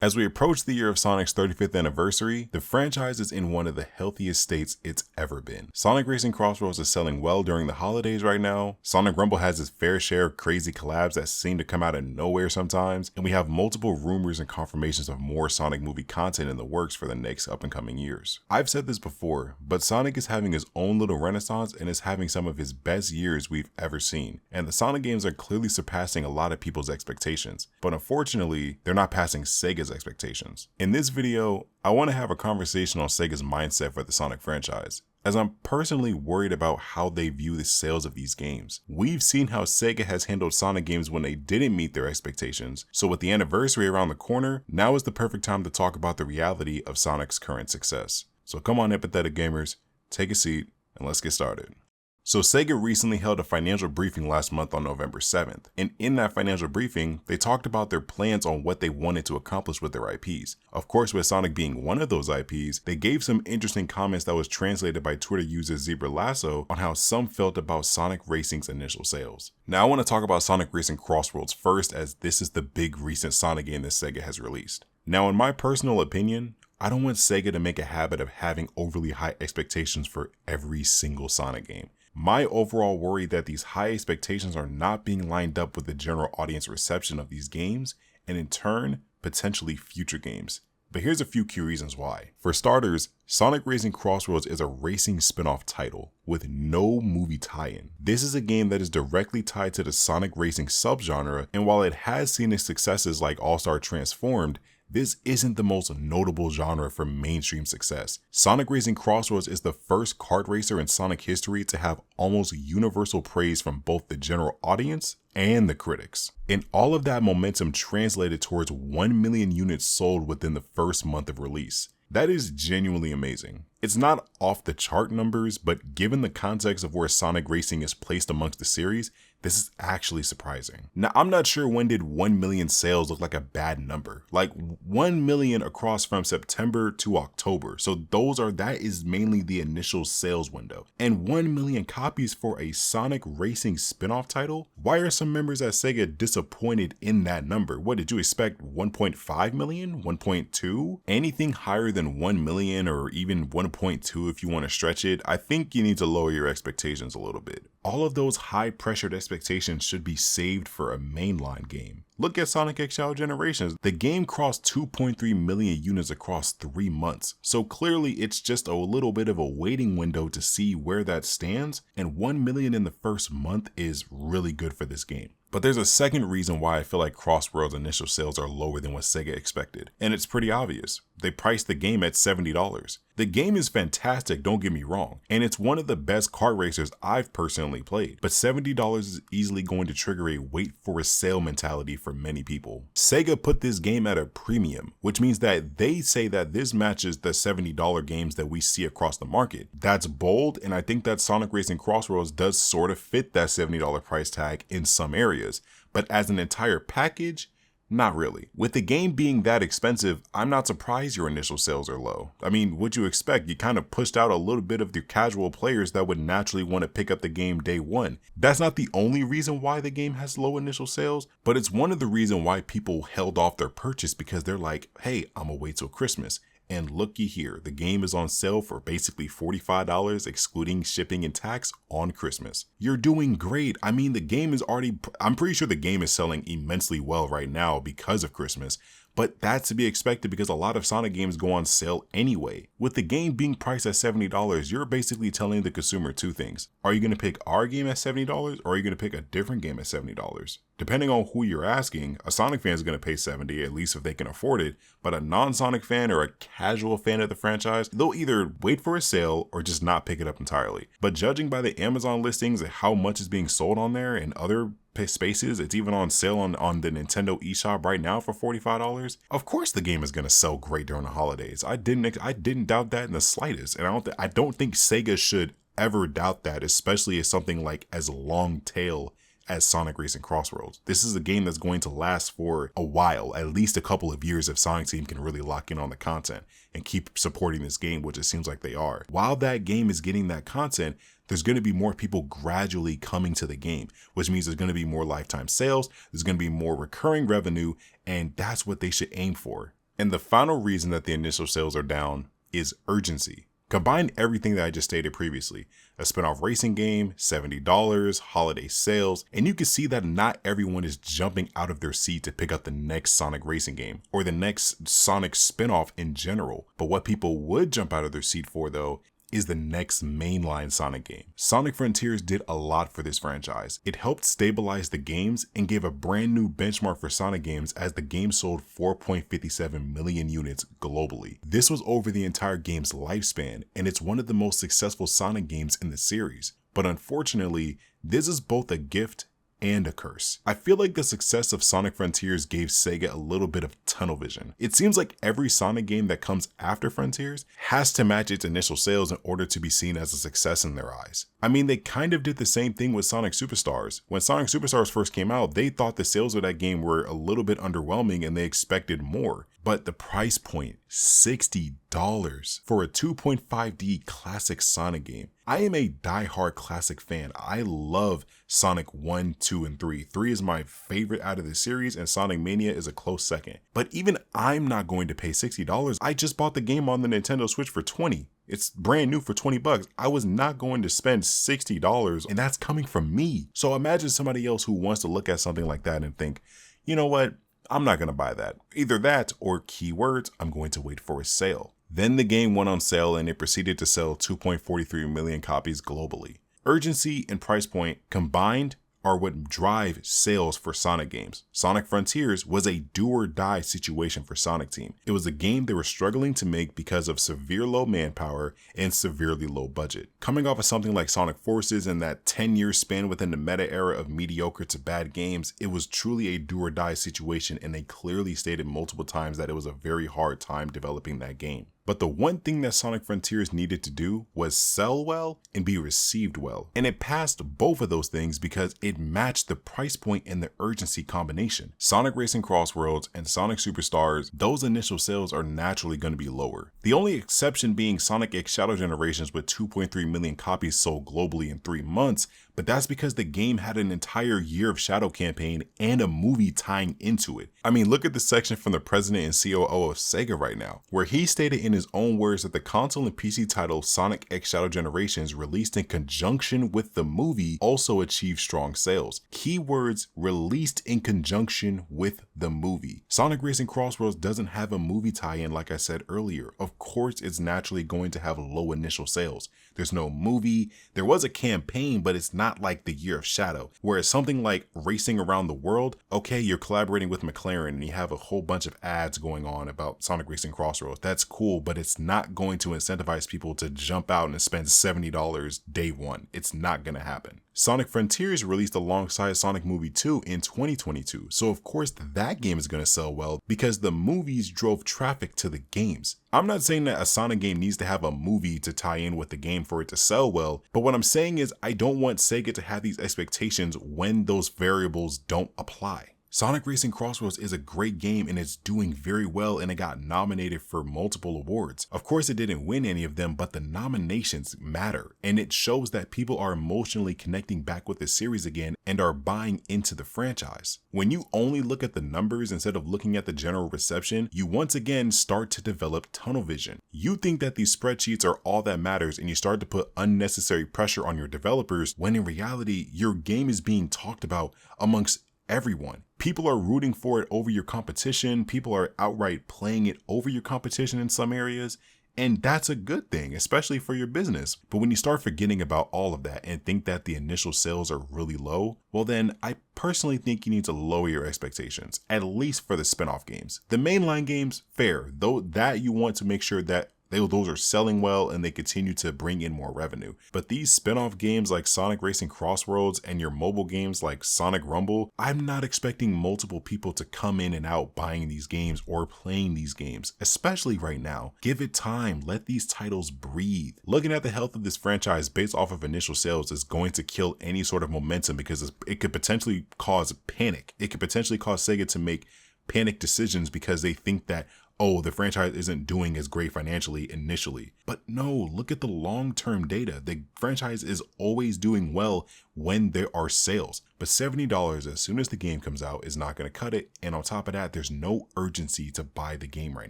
As we approach the year of Sonic's 35th anniversary, the franchise is in one of the healthiest states it's ever been. Sonic Racing Crossroads is selling well during the holidays right now. Sonic Rumble has its fair share of crazy collabs that seem to come out of nowhere sometimes, and we have multiple rumors and confirmations of more Sonic movie content in the works for the next up and coming years. I've said this before, but Sonic is having his own little renaissance and is having some of his best years we've ever seen, and the Sonic games are clearly surpassing a lot of people's expectations, but unfortunately, they're not passing Sega's expectations. In this video, I want to have a conversation on Sega's mindset for the Sonic franchise, as I'm personally worried about how they view the sales of these games. We've seen how Sega has handled Sonic games when they didn't meet their expectations, so with the anniversary around the corner, now is the perfect time to talk about the reality of Sonic's current success. So come on, Empathetic gamers, take a seat, and let's get started. So Sega recently held a financial briefing last month on November 7th, and in that financial briefing, they talked about their plans on what they wanted to accomplish with their IPs. Of course, with Sonic being one of those IPs, they gave some interesting comments that was translated by Twitter user Zebra Lasso on how some felt about Sonic Racing's initial sales. Now I want to talk about Sonic Racing Crossroads first, as this is the big recent Sonic game that Sega has released. Now in my personal opinion, I don't want Sega to make a habit of having overly high expectations for every single Sonic game. My overall worry that these high expectations are not being lined up with the general audience reception of these games, and in turn, potentially future games. But here's a few key reasons why. For starters, Sonic Racing Crossroads is a racing spin-off title with no movie tie-in. This is a game that is directly tied to the Sonic Racing subgenre, and while it has seen its successes like All-Star Transformed, this isn't the most notable genre for mainstream success. Sonic Racing Crossroads is the first kart racer in Sonic history to have almost universal praise from both the general audience and the critics. And all of that momentum translated towards 1 million units sold within the first month of release. That is genuinely amazing. It's not off the chart numbers, but given the context of where Sonic Racing is placed amongst the series, this is actually surprising. Now, I'm not sure when did 1 million sales look like a bad number. Like 1 million across from September to October. So that is mainly the initial sales window. And 1 million copies for a Sonic Racing spin-off title? Why are some members at Sega disappointed in that number? What did you expect? 1.5 million? 1.2? Anything higher than 1 million or even 1.2 if you want to stretch it, I think you need to lower your expectations a little bit. All of those high-pressured expectations should be saved for a mainline game. Look at Sonic XL Generations. The game crossed 2.3 million units across 3 months, so clearly it's just a little bit of a waiting window to see where that stands, and 1 million in the first month is really good for this game. But there's a second reason why I feel like Crossroads' initial sales are lower than what Sega expected, and it's pretty obvious. They priced the game at $70. The game is fantastic, don't get me wrong, and it's one of the best kart racers I've personally played, but $70 is easily going to trigger a wait for a sale mentality for many people. Sega put this game at a premium, which means that they say that this matches the $70 games that we see across the market. That's bold, and I think that Sonic Racing Crossroads does sort of fit that $70 price tag in some areas, but as an entire package, not really. With the game being that expensive, I'm not surprised your initial sales are low. I mean, what'd you expect? You kind of pushed out a little bit of the casual players that would naturally want to pick up the game day one. That's not the only reason why the game has low initial sales, but it's one of the reasons why people held off their purchase, because they're like, hey, I'm gonna wait till Christmas. And looky here, the game is on sale for basically $45 excluding shipping and tax on Christmas. You're doing great. I mean, the game is I'm pretty sure the game is selling immensely well right now because of Christmas, but that's to be expected because a lot of Sonic games go on sale anyway. With the game being priced at $70, you're basically telling the consumer two things. Are you going to pick our game at $70 or are you going to pick a different game at $70? Depending on who you're asking, a Sonic fan is going to pay $70, at least if they can afford it, but a non-Sonic fan or a casual fan of the franchise, they'll either wait for a sale or just not pick it up entirely. But judging by the Amazon listings and how much is being sold on there and other spaces, it's even on sale on the Nintendo eShop right now for $45. Of course the game is going to sell great during the holidays. I didn't doubt that in the slightest, and I don't think Sega should ever doubt that, especially as something like as long tail as Sonic Racing Crossroads. This is a game that's going to last for a while, at least a couple of years if Sonic Team can really lock in on the content and keep supporting this game, which it seems like they are. While that game is getting that content, there's going to be more people gradually coming to the game, which means there's going to be more lifetime sales, there's going to be more recurring revenue, and that's what they should aim for. And the final reason that the initial sales are down is urgency. Combine everything that I just stated previously, a spin-off racing game, $70, holiday sales, and you can see that not everyone is jumping out of their seat to pick up the next Sonic racing game or the next Sonic spin-off in general. But what people would jump out of their seat for though is the next mainline Sonic game. Sonic Frontiers did a lot for this franchise. It helped stabilize the games and gave a brand new benchmark for Sonic games as the game sold 4.57 million units globally. This was over the entire game's lifespan, and it's one of the most successful Sonic games in the series. But unfortunately, this is both a gift and a curse. I feel like the success of Sonic Frontiers gave Sega a little bit of tunnel vision. It seems like every Sonic game that comes after Frontiers has to match its initial sales in order to be seen as a success in their eyes. I mean, they kind of did the same thing with Sonic Superstars. When Sonic Superstars first came out, they thought the sales of that game were a little bit underwhelming and they expected more. But the price point, $60 for a 2.5D classic Sonic game. I am a die-hard classic fan. I love Sonic 1, 2, and 3. 3 is my favorite out of the series, and Sonic Mania is a close second. But even I'm not going to pay $60. I just bought the game on the Nintendo Switch for $20. It's brand new for $20. I was not going to spend $60, and that's coming from me. So imagine somebody else who wants to look at something like that and think, you know what? I'm not going to buy that. Either that or keywords, I'm going to wait for a sale. Then the game went on sale and it proceeded to sell 2.43 million copies globally. Urgency and price point combined are what drive sales for Sonic games. Sonic Frontiers was a do or die situation for Sonic Team. It was a game they were struggling to make because of severe low manpower and severely low budget. Coming off of something like Sonic Forces and that 10-year span within the meta era of mediocre to bad games, it was truly a do or die situation, and they clearly stated multiple times that it was a very hard time developing that game. But the one thing that Sonic Frontiers needed to do was sell well and be received well. And it passed both of those things because it matched the price point and the urgency combination. Sonic Racing Crossworlds and Sonic Superstars, those initial sales are naturally going to be lower. The only exception being Sonic X Shadow Generations with 2.3 million copies sold globally in 3 months, but that's because the game had an entire year of Shadow campaign and a movie tying into it. I mean, look at the section from the president and COO of Sega right now, where he stated in his own words that the console and PC title Sonic X Shadow Generations, released in conjunction with the movie, also achieved strong sales. Keywords: released in conjunction with the movie. Sonic Racing Crossroads doesn't have a movie tie-in like I said earlier. Of course, it's naturally going to have low initial sales. There's no movie. There was a campaign, but it's not like the Year of Shadow. Whereas something like Racing Around the World, okay, you're collaborating with McLaren and you have a whole bunch of ads going on about Sonic Racing Crossroads. That's cool, but it's not going to incentivize people to jump out and spend $70 day one. It's not going to happen. Sonic Frontiers released alongside Sonic Movie 2 in 2022, so of course that game is going to sell well because the movies drove traffic to the games. I'm not saying that a Sonic game needs to have a movie to tie in with the game for it to sell well, but what I'm saying is I don't want Sega to have these expectations when those variables don't apply. Sonic Racing Crossroads is a great game and it's doing very well, and it got nominated for multiple awards. Of course, it didn't win any of them, but the nominations matter, and it shows that people are emotionally connecting back with the series again and are buying into the franchise. When you only look at the numbers instead of looking at the general reception, you once again start to develop tunnel vision. You think that these spreadsheets are all that matters and you start to put unnecessary pressure on your developers when in reality, your game is being talked about amongst everyone. People are rooting for it over your competition. People are outright playing it over your competition in some areas. And that's a good thing, especially for your business. But when you start forgetting about all of that and think that the initial sales are really low, well then I personally think you need to lower your expectations, at least for the spin-off games. The mainline games, fair, though that you want to make sure that those are selling well and they continue to bring in more revenue. But these spin-off games like Sonic Racing Crossroads and your mobile games like Sonic Rumble, I'm not expecting multiple people to come in and out buying these games or playing these games, especially right now. Give it time, let these titles breathe. Looking at the health of this franchise based off of initial sales is going to kill any sort of momentum because it could potentially cause panic. It could potentially cause Sega to make panic decisions because they think that, oh, the franchise isn't doing as great financially initially. But no, look at the long-term data. The franchise is always doing well when there are sales. But $70 as soon as the game comes out is not going to cut it. And on top of that, there's no urgency to buy the game right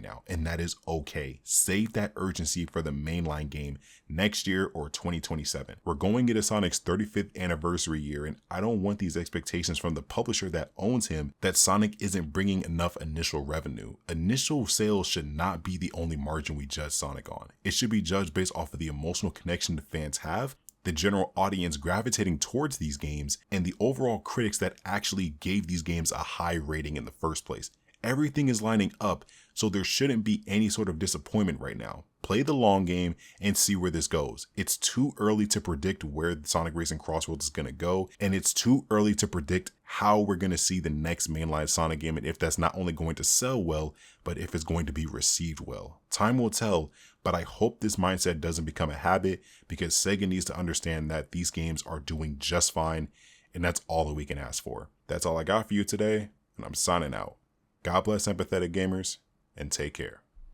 now. And that is okay. Save that urgency for the mainline game next year or 2027. We're going into Sonic's 35th anniversary year, and I don't want these expectations from the publisher that owns him that Sonic isn't bringing enough initial revenue. Initial sales should not be the only margin we judge Sonic on. It should be judged based off of the emotional connection the fans have, the general audience gravitating towards these games, and the overall critics that actually gave these games a high rating in the first place. Everything is lining up, so there shouldn't be any sort of disappointment right now. Play the long game and see where this goes. It's too early to predict where Sonic Racing Crossroads is going to go, and it's too early to predict how we're going to see the next mainline Sonic game and if that's not only going to sell well, but if it's going to be received well. Time will tell, but I hope this mindset doesn't become a habit, because Sega needs to understand that these games are doing just fine, and that's all that we can ask for. That's all I got for you today, and I'm signing out. God bless empathetic gamers, and take care.